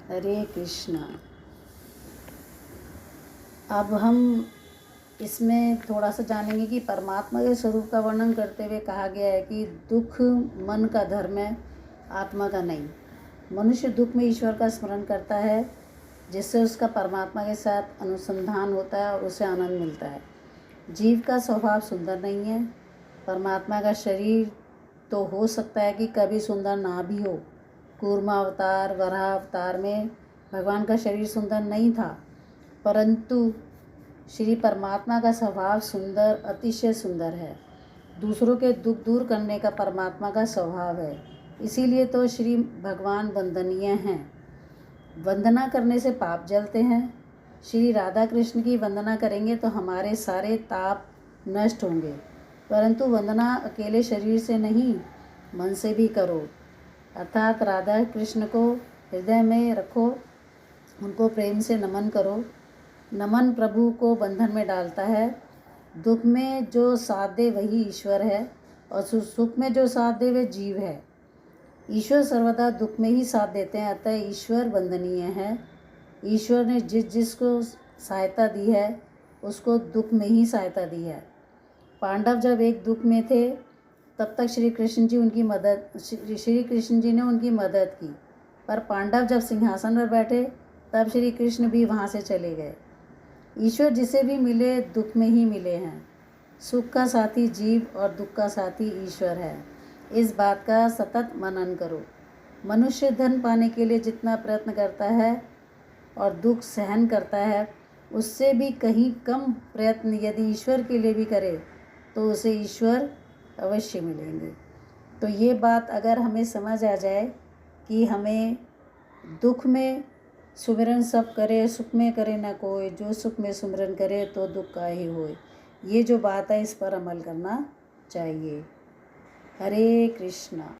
हरे कृष्णा। अब हम इसमें थोड़ा सा जानेंगे कि परमात्मा के स्वरूप का वर्णन करते हुए कहा गया है कि दुख मन का धर्म है, आत्मा का नहीं। मनुष्य दुख में ईश्वर का स्मरण करता है, जिससे उसका परमात्मा के साथ अनुसंधान होता है और उसे आनंद मिलता है। जीव का स्वभाव सुंदर नहीं है। परमात्मा का शरीर तो हो सकता है कि कभी सुंदर ना भी हो। कूर्मा अवतार, वराह अवतार में भगवान का शरीर सुंदर नहीं था, परंतु श्री परमात्मा का स्वभाव सुंदर, अतिशय सुंदर है। दूसरों के दुख दूर करने का परमात्मा का स्वभाव है, इसीलिए तो श्री भगवान वंदनीय हैं। वंदना करने से पाप जलते हैं। श्री राधा कृष्ण की वंदना करेंगे तो हमारे सारे ताप नष्ट होंगे, परंतु वंदना अकेले शरीर से नहीं, मन से भी करो। अर्थात राधा कृष्ण को हृदय में रखो, उनको प्रेम से नमन करो। नमन प्रभु को बंधन में डालता है। दुख में जो साथ दे वही ईश्वर है, और सुख में जो साथ दे वह जीव है। ईश्वर सर्वदा दुख में ही साथ देते हैं, अतः ईश्वर वंदनीय है। ईश्वर ने जिसको सहायता दी है उसको दुख में ही सहायता दी है। पांडव जब एक दुख में थे तब तक श्री कृष्ण जी ने उनकी मदद की, पर पांडव जब सिंहासन पर बैठे तब श्री कृष्ण भी वहाँ से चले गए। ईश्वर जिसे भी मिले दुख में ही मिले हैं। सुख का साथी जीव और दुख का साथी ईश्वर है। इस बात का सतत मनन करो। मनुष्य धन पाने के लिए जितना प्रयत्न करता है और दुख सहन करता है, उससे भी कहीं कम प्रयत्न यदि ईश्वर के लिए भी करे तो उसे ईश्वर अवश्य मिलेंगे। तो ये बात अगर हमें समझ आ जाए कि हमें दुख में सुमिरन सब करे, सुख में करे न कोई, जो सुख में सुमिरन करे तो दुख का ही होए, ये जो बात है इस पर अमल करना चाहिए। हरे कृष्णा।